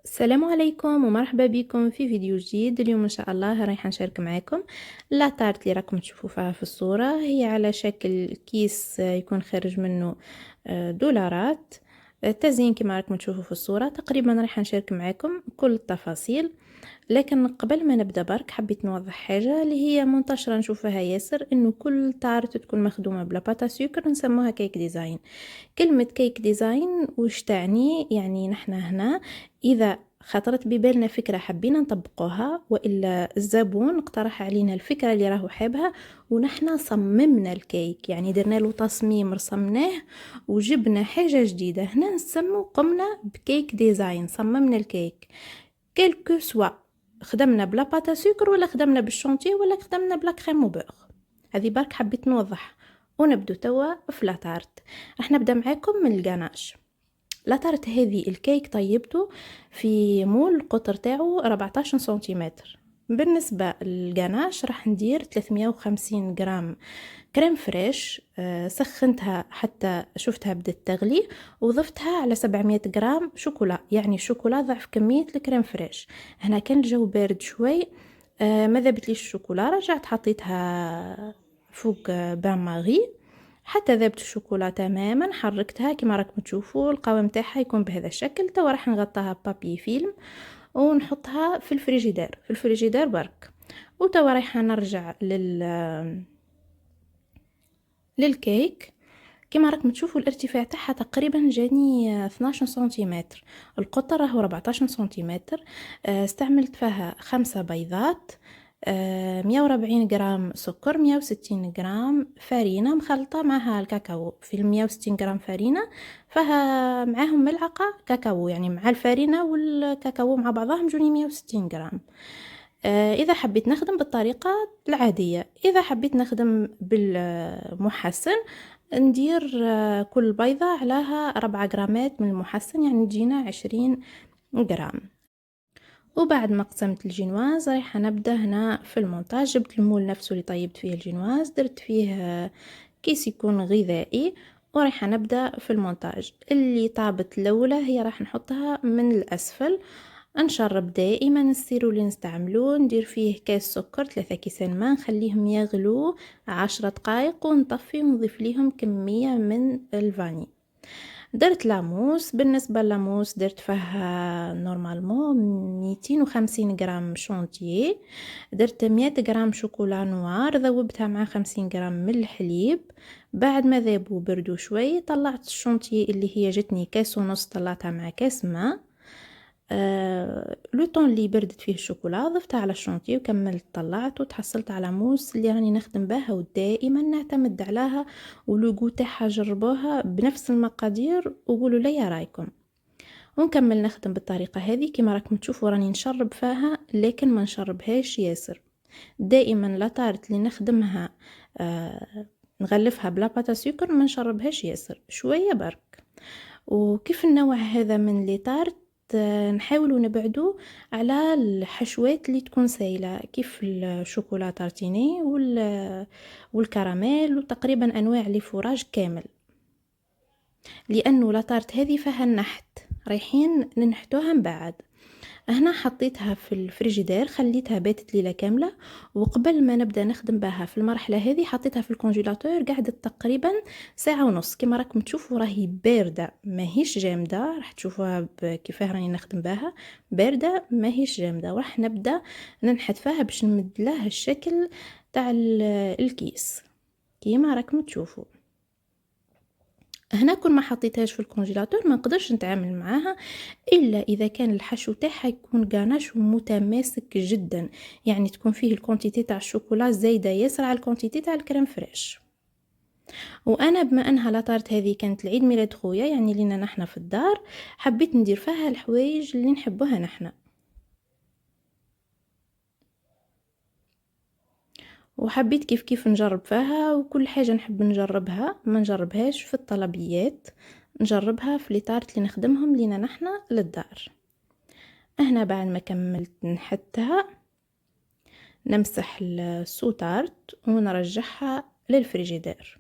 السلام عليكم ومرحبا بكم في فيديو جديد. اليوم ان شاء الله رايحه نشارك معكم لا تارت اللي راكم تشوفوها في الصوره. هي على شكل كيس يكون خارج منه دولارات. التزيين كما راكم تشوفوا في الصوره. تقريبا رايحه نشارك معكم كل التفاصيل، لكن قبل ما نبدا برك حبيت نوضح حاجه اللي هي منتشره نشوفها ياسر، انه كل تارت تكون مخدومه بلا باتا سكر نسموها كيك ديزاين. كلمة كيك ديزاين وش تعني؟ يعني نحن هنا إذا خطرت ببالنا فكرة حبينا نطبقوها، وإلا الزبون اقترح علينا الفكرة اللي راهو حابها ونحن صممنا الكيك، يعني درنا له تصميم رسمناه وجبنا حاجة جديدة، هنا نسمو قمنا بكيك ديزاين، صممنا الكيك. كيلكو سوا خدمنا بلا باتا سكر ولا خدمنا بالشونتي ولا خدمنا بلا كريم وبوغ. هذه برك حبيت نوضح. ونبدو توا في لاطارت. راح نبدا معاكم من القناش. لاطارت هذه الكيك طيبته في مول القطر تاعو 14 سنتيمتر. بالنسبة للقناش راح ندير 350 جرام كريم فريش. سخنتها حتى شفتها بدت تغلي، وضفتها على 700 جرام شوكولا، يعني شوكولا ضعف كمية الكريم فريش. هنا كان الجو بارد شوي، ما ذابتليش الشوكولا، رجعت حطيتها فوق بان ماغي حتى ذابت الشوكولا تماما. حركتها كما راكم تشوفوا القوام تاعها يكون بهذا الشكل. توا راح نغطاها بابي فيلم ونحطها في الفريجيدير، في الفريجيدير برك. وتوا رايحه نرجع للكيك. كما راكم تشوفوا الارتفاع تاعها تقريبا جاني 12 سنتيمتر، القطر راهو 14 سنتيمتر. استعملت فيها 5 بيضات، 140 جرام سكر، 160 جرام فارينة مخلطة معها الكاكاو. في 160 جرام فارينة فيها معاهم ملعقة كاكاو، يعني مع الفارينة والكاكاو مع بعضهم جوني 160 جرام. إذا حبيت نخدم بالطريقة العادية، إذا حبيت نخدم بالمحسن ندير كل بيضة عليها 4 جرامات من المحسن، يعني تجينا 20 جرام. وبعد ما قسمت الجينواز رايحة نبدأ هنا في المونتاج. جبت المول نفسه اللي طيبت فيه الجينواز، درت فيه كيس يكون غذائي، ورايحة نبدأ في المونتاج. اللي طابت الأولى هي راح نحطها من الأسفل. نشرب دائما السيرو اللي نستعملوه، ندير فيه كاس سكر 3 كيسان ماء، نخليهم يغلو 10 دقائق ونطفي ونضيف ليهم كمية من الفاني. درت لاموس. بالنسبة للاموس درت فيها نورمالمون 250 جرام شونتيي، درت 100 جرام شوكولا نوار، ذوبتها مع 50 جرام من الحليب. بعد ما ذابوا بردوا شوي طلعت الشونتيي اللي هي جتني كاس ونص، طلعتها مع كاس ماء. لو طون اللي بردت فيه الشوكولا ضفتها على الشونتي وكملت طلعت وتحصلت على موس اللي راني نخدم بها ودائما نعتمد عليها. ولوغو تاعها جربوها بنفس المقادير وقولوا لي رايكم. ونكمل نخدم بالطريقه هذه. كما راكم تشوفوا راني نشرب فيها لكن ما نشربهاش ياسر. دائما لا طارت اللي نخدمها نغلفها بلا باتا سكر، ما نشربهاش ياسر، شويه برك. وكيف النوع هذا من لي طارت نحاولوا نبعدوا على الحشوات اللي تكون سايله، كيف الشوكولا تارتيني والكراميل وتقريبا انواع لي فوراج كامل، لانه لا طارت هذه فيها النحت، رايحين ننحتوها من بعد. هنا حطيتها في الفريجيدير، خليتها باتت ليلة كاملة، وقبل ما نبدأ نخدم بها في المرحلة هذه حطيتها في الكونجيلاتور، قعدت تقريبا ساعة ونص. كما راكم تشوفوا راهي باردة ماهيش جامدة، راح تشوفوها كيفاه راني نخدم بها، باردة ماهيش جامدة. وراح نبدأ ننحت فيها باش نمد لها الشكل تاع الكيس كيما راكم تشوفوا. هنا كل ما حطيتهاش في الكونجيلاتور ما نقدرش نتعامل معاها الا اذا كان الحشو تاعها يكون غاناش ومتماسك جدا، يعني تكون فيه الكونتيتي تاع الشوكولا زايده ياسر على الكونتيتي تاع الكريم فريش. وانا بما انها لاطارت هذه كانت العيد ميلاد خويا، يعني لينا نحنا في الدار، حبيت ندير فيها الحوايج اللي نحبوها نحنا، وحبيت كيف كيف نجرب فيها. وكل حاجه نحب نجربها ما نجربهاش في الطلبيات، نجربها في ليطارت اللي نخدمهم لينا نحنا للدار. هنا بعد ما كملت نحتها نمسح السوتارت ونرجعها للفريجيدير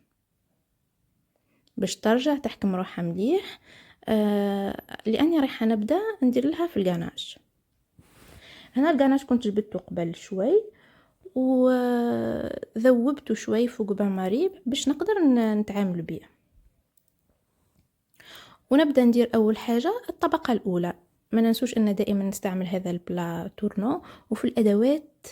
باش ترجع تحكم روحها مليح. لاني رايحه نبدا ندير لها في القناش. هنا القناش كنت جبدته قبل شوي وذوبته شوي فوق بان ماري باش نقدر نتعامل بيه. ونبدا ندير اول حاجه الطبقه الاولى. ما ننسوش ان دائما نستعمل هذا البلا تورنو. وفي الادوات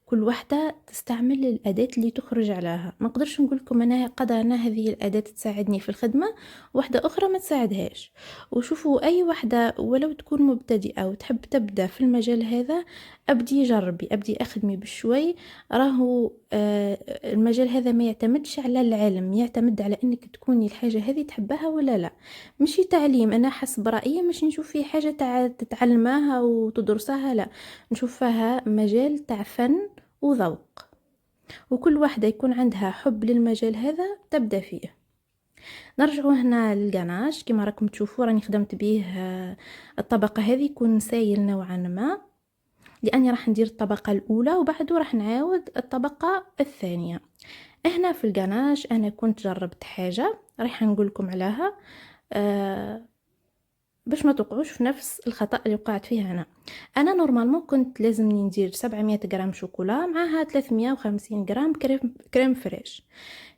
كل واحدة تستعمل الأداة اللي تخرج عليها. ما نقدرش نقول لكم أنا قدر أنا هذه الأداة تساعدني في الخدمة واحدة أخرى ما تساعدهاش. وشوفوا أي واحدة ولو تكون مبتدئة وتحب تبدأ في المجال هذا، أبدي جربي، أبدي أخدمي بشوي. راهو المجال هذا ما يعتمدش على العلم، يعتمد على أنك تكوني الحاجة هذه تحبها ولا لا. مشي تعليم، أنا حسب رأيي مش نشوف فيه حاجة تتعلمها وتدرسها، لا، نشوفها مجال تاع فن وذوق، وكل واحدة يكون عندها حب للمجال هذا تبدأ فيه. نرجعوا هنا للقناش كما راكم تشوفوا راني خدمت به. الطبقة هذه يكون سايل نوعا ما، لأني راح ندير الطبقة الأولى وبعده راح نعاود الطبقة الثانية. هنا في القناش أنا كنت جربت حاجة راح نقول لكم عليها باش ما توقعوش في نفس الخطأ اللي وقعت فيه أنا نورمالمون كنت لازمني ندير 700 غرام شوكولا معها 350 غرام كريم فريش.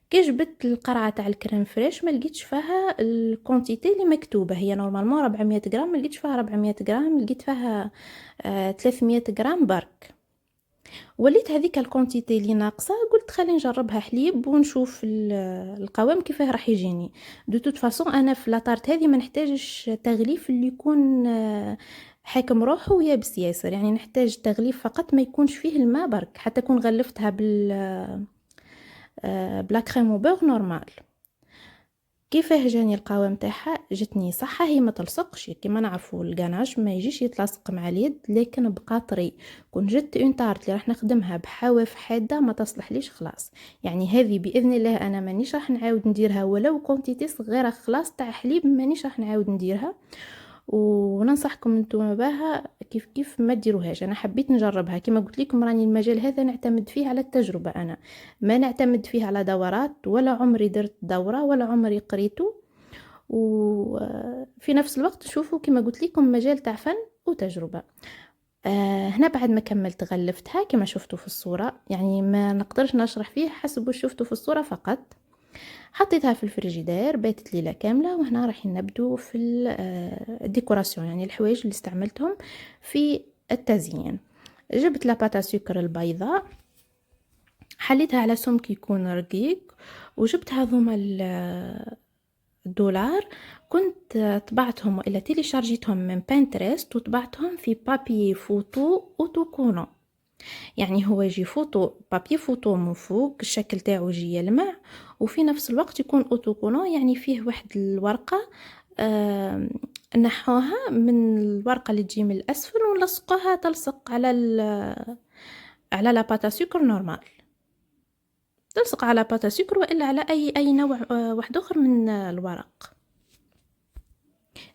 كي جبت القرعه تاع الكريم فريش ما لقيتش فيها الكونتيتي اللي مكتوبه، هي نورمالمون 400 غرام، ما لقيتش فيها 400 غرام، لقيت فيها 300 غرام برك. وليت هذيك الكونتيتي اللي ناقصه، قلت خلي نجربها حليب ونشوف القوام كيفاه راح يجيني. دو توت فاصون انا في لاطارت هذه ما نحتاجش تغليف اللي يكون حاكم روحه ويابس ياسر، يعني نحتاج تغليف فقط ما يكونش فيه الماء برك، حتى كون غلفتها بلا كريم وبوغ نورمال. كيفاه جاني القوام تاعها؟ جتني صحه، هي ما تلصقش كيما نعرفوا القناش ما يجيش يتلصق مع اليد، لكن بقى طري. كون جت اون طارت اللي راح نخدمها بحواف حاده ما تصلحليش خلاص. يعني هذه باذن الله انا مانيش راح نعاود نديرها ولو كونتيتي صغيره خلاص تاع حليب، مانيش راح نعاود نديرها. وننصحكم انتم بها كيف ما ديروهاش. انا حبيت نجربها كما قلت لكم، راني المجال هذا نعتمد فيه على التجربه، انا ما نعتمد فيه على دورات، ولا عمري درت دوره ولا عمري قريته. وفي نفس الوقت شوفوا كما قلت لكم مجال تاع فن وتجربه. هنا بعد ما كملت غلفتها كما شفتوا في الصوره، يعني ما نقدرش نشرح فيه حسب واش شفتوا في الصوره فقط. حطيتها في الفريجيدير باتت ليله كامله، وهنا راح نبدو في الديكوراسيون، يعني الحوايج اللي استعملتهم في التزيين. جبت لاباتا سكر البيضاء، حليتها على سمك يكون رقيق، وجبت هذوما الدولار كنت طبعتهم والا تيليشارجيتهم من بانترست وطبعتهم في بابي فوتو اوتوكونو. يعني هو يجي فوتو بابي فوتو من فوق، الشكل تاعو يجي يلمع، وفي نفس الوقت يكون اوتوكونو، يعني فيه واحد الورقه نحوها من الورقه اللي تجي من الاسفل ونلصقوها تلصق على لاباتا سكر نورمال، تلصق على باتا سكر والا على اي نوع واحد اخر من الورق.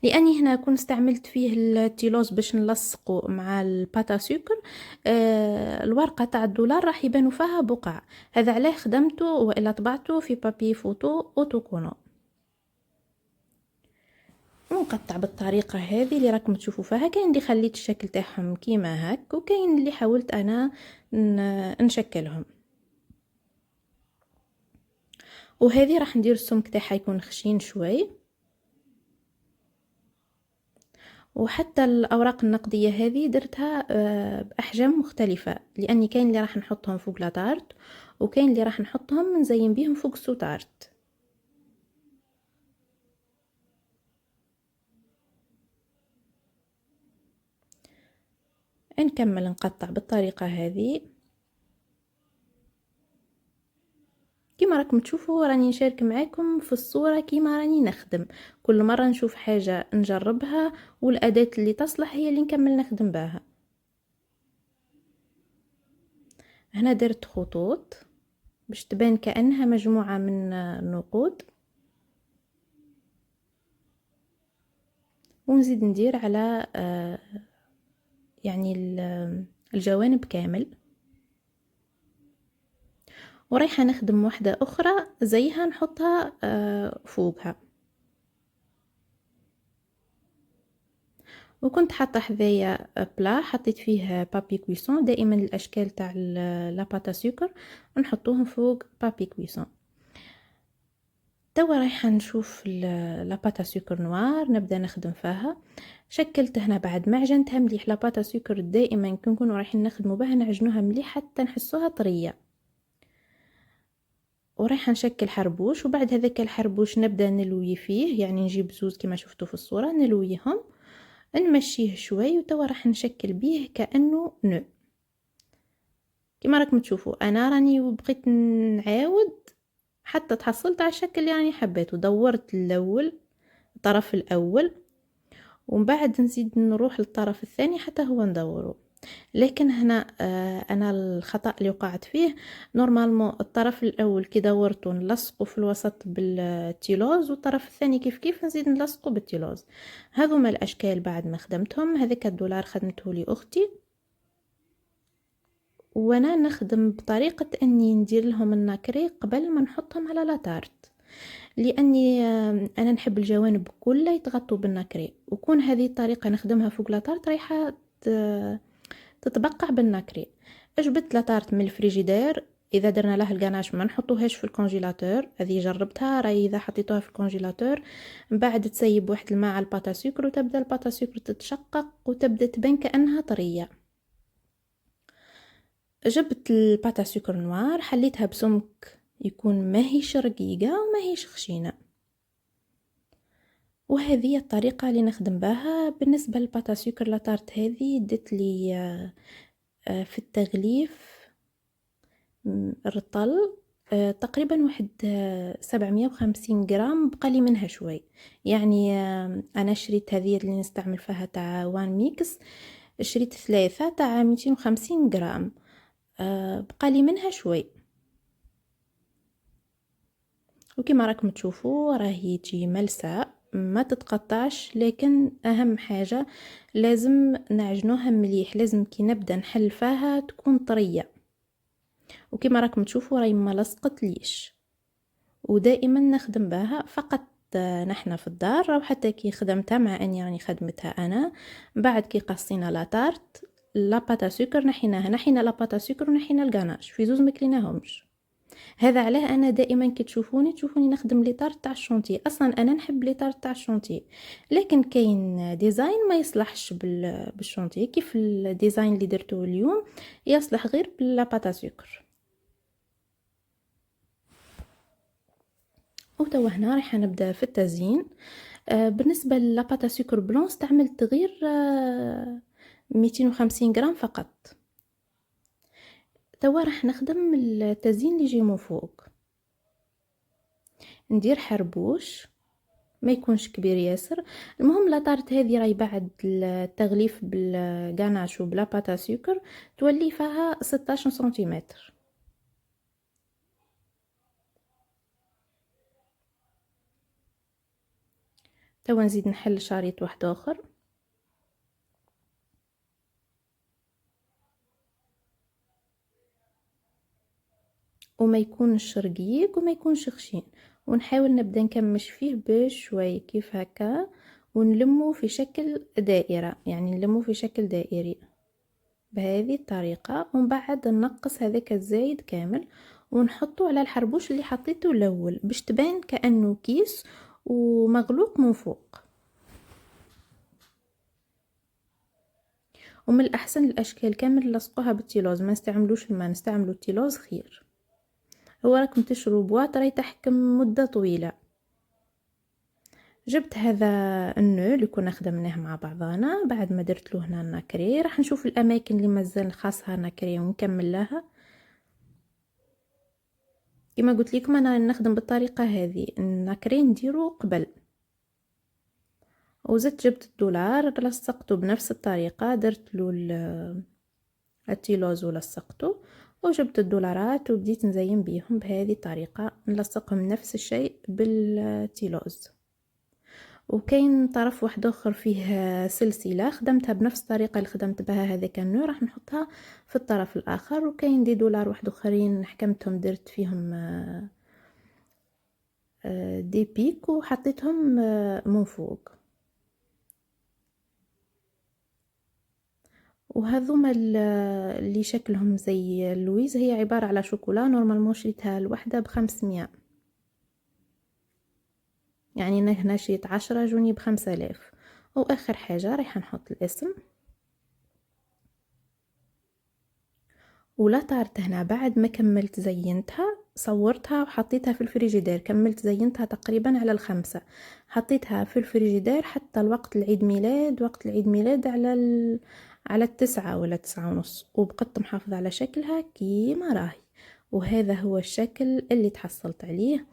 لاني هنا كنت استعملت فيه التيلوز باش نلصقه مع الباتا سكر، الورقه تاع الدولار راح يبانوا فيها بقع، هذا علاه خدمته والا طبعته في بابي فوتو اوتوكونو. ونقطع بالطريقه هذه اللي راكم تشوفوا فيها. كاين اللي خليت الشكل تاعهم كيما هك، وكاين اللي حاولت انا نشكلهم. وهذه راح ندير السمك تاعها يكون خشين شوي. وحتى الاوراق النقديه هذه درتها باحجام مختلفه، لاني كاين اللي راح نحطهم فوق لاطارت، وكاين اللي راح نحطهم نزين بيهم فوق السوطارت. نكمل نقطع بالطريقه هذه. كما راكم تشوفوا راني نشارك معاكم في الصوره كما راني نخدم، كل مره نشوف حاجه نجربها والاداه اللي تصلح هي اللي نكمل نخدم بها. هنا درت خطوط باش تبان كأنها مجموعه من النقود، ونزيد ندير على يعني الجوانب كامل. ورايحه نخدم واحده اخرى زيها نحطها فوقها. وكنت حاطه حذايا بلا حطيت فيه بابي كويسون. دائما الاشكال تاع لاباتا سكر نحطوهم فوق بابي كويسون. توا رايحه نشوف لاباتا سكر نوار نبدا نخدم فيها. شكلت هنا بعد ما عجنتها مليح. لاباتا سكر دائما كي نكونوا رايحين نخدموا بها نعجنوها مليح حتى نحسوها طريه. ورايحه نشكل حربوش، وبعد هذاك الحربوش نبدا نلوي فيه، يعني نجيب زوز كما شفتوا في الصوره نلويهم نمشيه شوي. وتوا راح نشكل بيه كانه نو كما راكم تشوفوا. انا راني بقيت نعاود حتى تحصلت على الشكل اللي راني حبيته. دورت الاول الطرف الاول ومن بعد نزيد نروح للطرف الثاني حتى هو ندوره. لكن هنا انا الخطأ اللي وقعت فيه نورمالمون الطرف الاول كي دورته نلصقه في الوسط بالتيلوز، والطرف الثاني كيف كيف نزيد نلصقه بالتيلوز. هذوما الاشكال بعد ما خدمتهم. هذاك الدولار خدمته لي اختي، وانا نخدم بطريقه اني ندير لهم الناكري قبل ما نحطهم على لاطارت، لاني انا نحب الجوانب كلها يتغطوا بالناكري. وكون هذه الطريقه نخدمها فوق لاطارت رايحه تتبقع بالناكري. جبت لاطارت من الفريجيدير. اذا درنا له القناش ما نحطوهاش في الكونجيلاتور، هذه جربتها راي اذا حطيتوها في الكونجيلاتور من بعد تسيب واحد الماء على الباتا سكر وتبدا الباتا سكر تتشقق وتبدا تبان كانها طريه. جبت الباتا سكر نوار حليتها بسمك يكون ماهيش رقيقه وماهيش خشينه، وهذه الطريقه اللي نخدم بها. بالنسبه للباتا سكر لاطارت هذه دت لي في التغليف الرطل تقريبا واحد 750 جرام، بقالي منها شوي. يعني انا شريت هذه اللي نستعمل فيها تاع وان ميكس، شريت 3 تاع 250 جرام، بقالي منها شوي. وكما راكم تشوفوا راهي تجي ملساء ما تتقطعش، لكن اهم حاجة لازم نعجنوها مليح. لازم كي نبدا نحل فيها تكون طرية، وكما راكم تشوفوا راهي ما لصقت ليش. ودائما نخدم بها فقط نحنا في الدار، او حتى كي خدمتها مع اني راني خدمتها انا بعد كي قصينا لاطارت لاباتا سكر نحينا لاباتا سكر ونحينا الغاناش في زوز مكليناهمش. هذا علاه انا دائما كي تشوفوني نخدم لي طارت تاع الشونتي. اصلا انا نحب لي طارت تاع الشونتي، لكن كاين ديزاين ما يصلحش بالشونتي، كيف الديزاين اللي درته اليوم يصلح غير باللاباتا سكر. وتوا هنا راح نبدا في التزيين. بالنسبه للاباتا سكر بلون استعملت غير 250 غرام فقط. توا راح نخدم التزيين اللي يجي من فوق. ندير حربوش ما يكونش كبير ياسر. المهم لاطارت هذه راهي بعد التغليف بالغاناش وبلاباتا سكر تولي فيها 16 سنتيمتر. توا نزيد نحل شريط واحد اخر. وما يكونش رقيق وما يكونش خشين، ونحاول نبدا نكمش فيه بشوي كيف هكا ونلمه في شكل دائرة، يعني نلمه في شكل دائري بهذه الطريقة. ومن بعد نقص هذاك الزايد كامل ونحطه على الحربوش اللي حطيته الاول باش تبان كأنه كيس ومغلوق من فوق. ومن الاحسن الاشكال كامل لصقوها بالتيلوز، ما نستعملوش الماء، نستعملوا التيلوز خير. هو راكم تشربوا بواط راهي تحكم مدة طويلة. جبت هذا النو اللي كنا خدمناه مع بعضنا، بعد ما درت له هنا الناكري راح نشوف الاماكن اللي مازال خاصها ناكري ونكمل لها. كما قلت لكم انا نخدم بالطريقه هذه، الناكري نديرو قبل. وزدت جبت الدولار لصقته بنفس الطريقه، درت له التيلوز ولصقته، وجبت الدولارات وبديت نزين بيهم بهذه الطريقه، نلصقهم نفس الشيء بالتيلوز. وكاين طرف واحد اخر فيه سلسله خدمتها بنفس الطريقه اللي خدمت بها هذاك النور، راح نحطها في الطرف الاخر. وكاين دي دولار واحد اخرين حكمتهم درت فيهم دي بيك وحطيتهم من فوق. وهذوما اللي شكلهم زي اللويز، هي عبارة على شوكولا نورمالمون شريتها الوحدة ب500، يعني أنا هنا شريت 10 جوني ب5000. واخر حاجة رايحة نحط الاسم. ولا طارت هنا بعد ما كملت زينتها، صورتها وحطيتها في الفريجيدير، كملت زينتها تقريبا على 5، حطيتها في الفريجيدير حتى الوقت العيد ميلاد، وقت العيد ميلاد على 9 ولا 9:30، وبقيت محافظة على شكلها كيما راهي. وهذا هو الشكل اللي تحصلت عليه.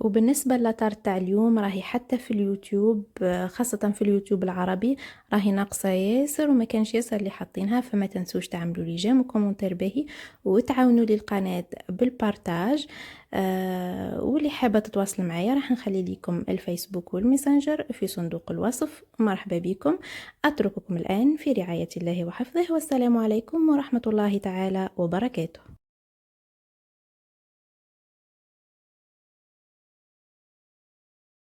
وبالنسبة للاتارت تاع اليوم، راهي حتى في اليوتيوب، خاصة في اليوتيوب العربي، راهي ناقصة ياسر وما كانش ياسر اللي حاطينها. فما تنسوش تعملوا لي جيم وكومنتير باهي، وتعاونوا لي القناة بالبارتاج. واللي حابة تتواصل معايا راح نخلي لكم الفيسبوك والميسنجر في صندوق الوصف. مرحبا بكم. أترككم الآن في رعاية الله وحفظه، والسلام عليكم ورحمة الله تعالى وبركاته.